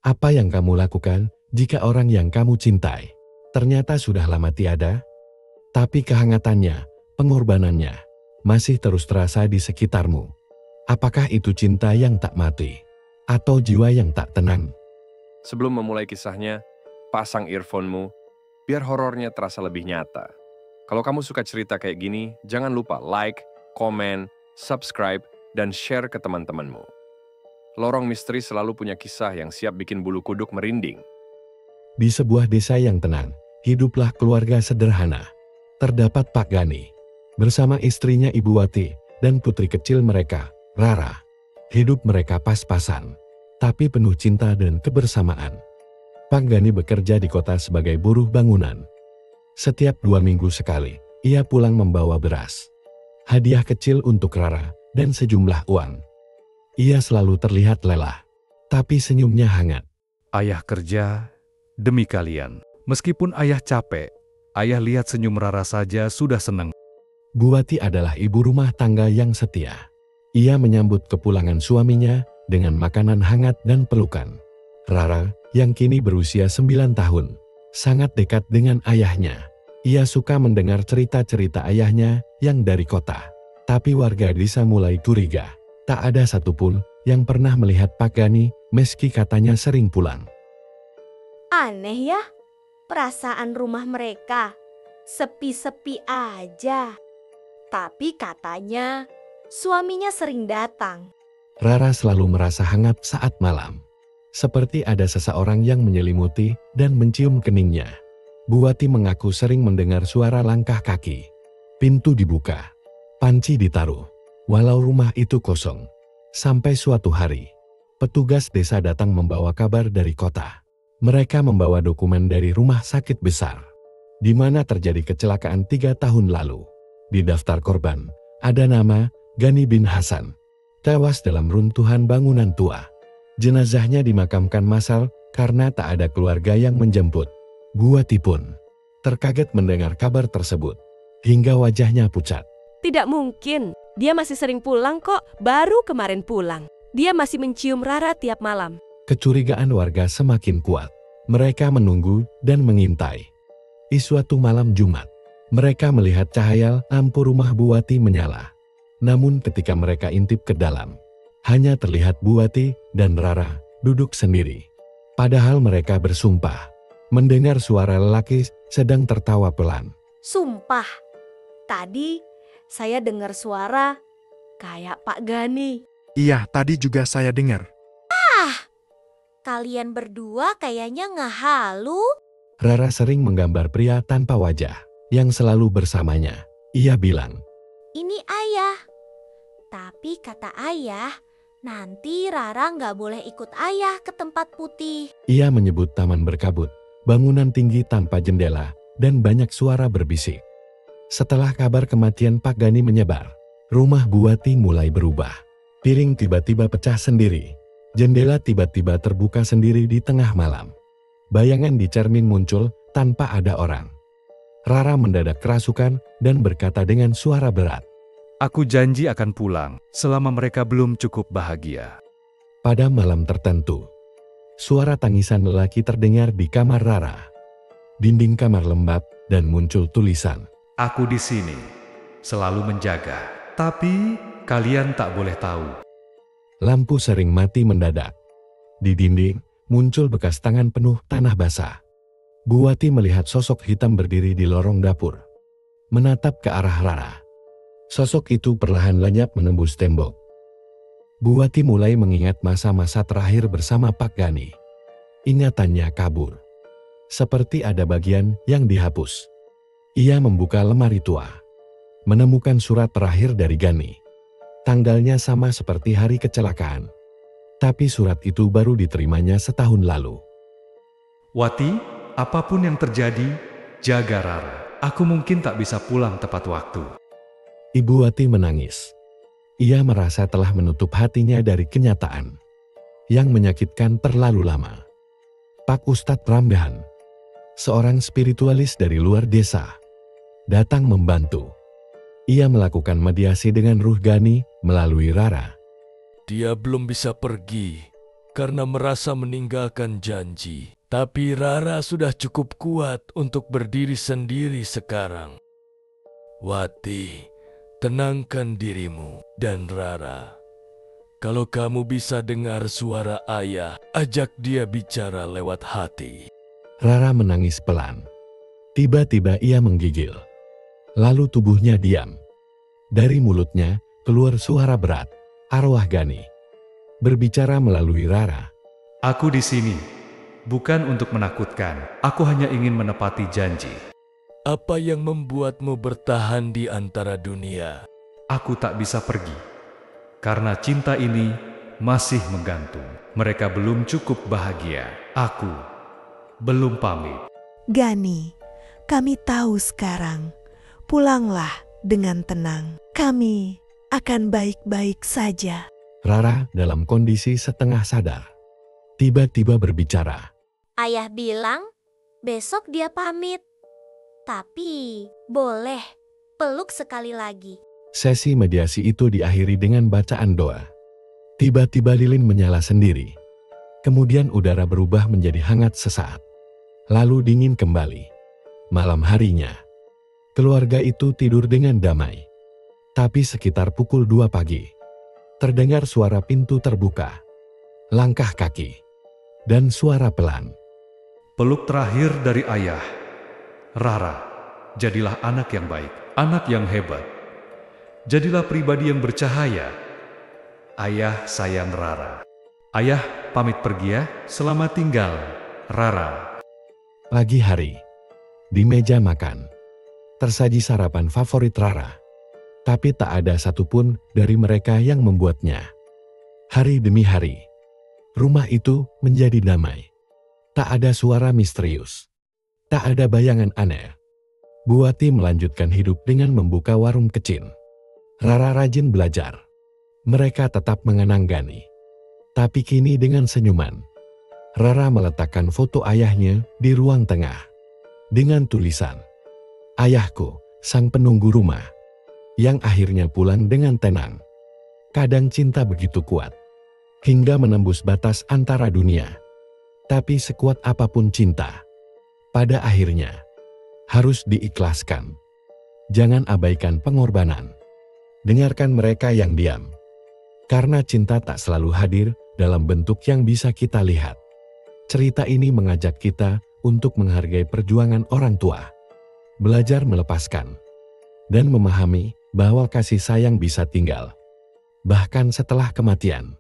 Apa yang kamu lakukan jika orang yang kamu cintai ternyata sudah lama tiada? Tapi kehangatannya, pengorbanannya, masih terus terasa di sekitarmu. Apakah itu cinta yang tak mati? Atau jiwa yang tak tenang? Sebelum memulai kisahnya, pasang earphone-mu, biar horornya terasa lebih nyata. Kalau kamu suka cerita kayak gini, jangan lupa like, komen, subscribe, dan share ke teman-temanmu. Lorong Misteri selalu punya kisah yang siap bikin bulu kuduk merinding. Di sebuah desa yang tenang, hiduplah keluarga sederhana. Terdapat Pak Gani, bersama istrinya Ibu Wati, dan putri kecil mereka, Rara. Hidup mereka pas-pasan, tapi penuh cinta dan kebersamaan. Pak Gani bekerja di kota sebagai buruh bangunan. Setiap 2 minggu sekali, ia pulang membawa beras, hadiah kecil untuk Rara, dan sejumlah uang. Ia selalu terlihat lelah, tapi senyumnya hangat. Ayah kerja demi kalian. Meskipun ayah capek, ayah lihat senyum Rara saja sudah senang. Bu Wati adalah ibu rumah tangga yang setia. Ia menyambut kepulangan suaminya dengan makanan hangat dan pelukan. Rara, yang kini berusia 9 tahun, sangat dekat dengan ayahnya. Ia suka mendengar cerita-cerita ayahnya yang dari kota. Tapi warga desa mulai curiga. Tak ada satupun yang pernah melihat Pak Gani meski katanya sering pulang. Aneh ya, perasaan rumah mereka sepi-sepi aja. Tapi katanya suaminya sering datang. Rara selalu merasa hangat saat malam. Seperti ada seseorang yang menyelimuti dan mencium keningnya. Bu Wati mengaku sering mendengar suara langkah kaki. Pintu dibuka, panci ditaruh, walau rumah itu kosong. Sampai suatu hari, petugas desa datang membawa kabar dari kota. Mereka membawa dokumen dari rumah sakit besar, di mana terjadi kecelakaan 3 tahun lalu. Di daftar korban, ada nama Gani bin Hasan, tewas dalam runtuhan bangunan tua. Jenazahnya dimakamkan massal karena tak ada keluarga yang menjemput. Bu Wati pun terkaget mendengar kabar tersebut, hingga wajahnya pucat. Tidak mungkin, dia masih sering pulang kok, baru kemarin pulang. Dia masih mencium Rara tiap malam. Kecurigaan warga semakin kuat. Mereka menunggu dan mengintai. Di suatu malam Jumat, mereka melihat cahaya lampu rumah Bu Wati menyala. Namun ketika mereka intip ke dalam, hanya terlihat Bu Wati dan Rara duduk sendiri. Padahal mereka bersumpah mendengar suara lelaki sedang tertawa pelan. Sumpah, tadi saya dengar suara kayak Pak Gani. Iya, tadi juga saya dengar. Kalian berdua kayaknya nggak halu. Rara sering menggambar pria tanpa wajah yang selalu bersamanya. Ia bilang, Ini ayah. Tapi kata ayah, nanti Rara nggak boleh ikut ayah ke tempat putih. ia menyebut taman berkabut, bangunan tinggi tanpa jendela, dan banyak suara berbisik. Setelah kabar kematian Pak Gani menyebar, rumah Bu Wati mulai berubah. Piring tiba-tiba pecah sendiri. Jendela tiba-tiba terbuka sendiri di tengah malam. Bayangan di cermin muncul tanpa ada orang. Rara mendadak kerasukan dan berkata dengan suara berat. Aku janji akan pulang selama mereka belum cukup bahagia. Pada malam tertentu, suara tangisan lelaki terdengar di kamar Rara. Dinding kamar lembab dan muncul tulisan. Aku di sini, selalu menjaga. Tapi kalian tak boleh tahu. Lampu sering mati mendadak. Di dinding, muncul bekas tangan penuh tanah basah. Bu Wati melihat sosok hitam berdiri di lorong dapur, menatap ke arah Rara. Sosok itu perlahan lenyap menembus tembok. Bu Wati mulai mengingat masa-masa terakhir bersama Pak Gani. Ingatannya kabur. Seperti ada bagian yang dihapus. Ia membuka lemari tua, menemukan surat terakhir dari Gani. Tanggalnya sama seperti hari kecelakaan. Tapi surat itu baru diterimanya setahun lalu. Wati, apapun yang terjadi, jaga Rara. Aku mungkin tak bisa pulang tepat waktu. Ibu Wati menangis. Ia merasa telah menutup hatinya dari kenyataan yang menyakitkan terlalu lama. Pak Ustadz Ramdan, seorang spiritualis dari luar desa, datang membantu. Ia melakukan mediasi dengan ruh Gani melalui Rara. Dia belum bisa pergi karena merasa meninggalkan janji. Tapi Rara sudah cukup kuat untuk berdiri sendiri sekarang. Wati, tenangkan dirimu. Dan Rara, kalau kamu bisa dengar suara ayah, ajak dia bicara lewat hati. Rara menangis pelan. Tiba-tiba ia menggigil. Lalu tubuhnya diam. Dari mulutnya keluar suara berat, arwah Gani. Berbicara melalui Rara. Aku di sini, bukan untuk menakutkan. Aku hanya ingin menepati janji. Apa yang membuatmu bertahan di antara dunia? Aku tak bisa pergi, karena cinta ini masih menggantung. Mereka belum cukup bahagia. Aku belum pamit. Gani, kami tahu sekarang. Pulanglah dengan tenang. Kami akan baik-baik saja. Rara dalam kondisi setengah sadar. Tiba-tiba berbicara. Ayah bilang besok dia pamit. Tapi boleh peluk sekali lagi. Sesi mediasi itu diakhiri dengan bacaan doa. Tiba-tiba lilin menyala sendiri. Kemudian udara berubah menjadi hangat sesaat. Lalu dingin kembali. Malam harinya, keluarga itu tidur dengan damai. Tapi sekitar pukul 2 pagi, terdengar suara pintu terbuka, langkah kaki, dan suara pelan. Peluk terakhir dari ayah. Rara, jadilah anak yang baik, anak yang hebat. Jadilah pribadi yang bercahaya. Ayah sayang Rara. Ayah pamit pergi ya, selamat tinggal, Rara. Pagi hari, di meja makan, tersaji sarapan favorit Rara. Tapi tak ada satupun dari mereka yang membuatnya. Hari demi hari, rumah itu menjadi damai. Tak ada suara misterius. Tak ada bayangan aneh. Buati melanjutkan hidup dengan membuka warung kecil. Rara rajin belajar. Mereka tetap mengenang Gani. Tapi kini dengan senyuman. Rara meletakkan foto ayahnya di ruang tengah. Dengan tulisan, "Ayahku, sang penunggu rumah, yang akhirnya pulang dengan tenang." Kadang cinta begitu kuat, hingga menembus batas antara dunia. Tapi sekuat apapun cinta, pada akhirnya harus diikhlaskan. Jangan abaikan pengorbanan. Dengarkan mereka yang diam. Karena cinta tak selalu hadir dalam bentuk yang bisa kita lihat. Cerita ini mengajak kita untuk menghargai perjuangan orang tua. Belajar melepaskan. Dan memahami bahwa kasih sayang bisa tinggal bahkan setelah kematian.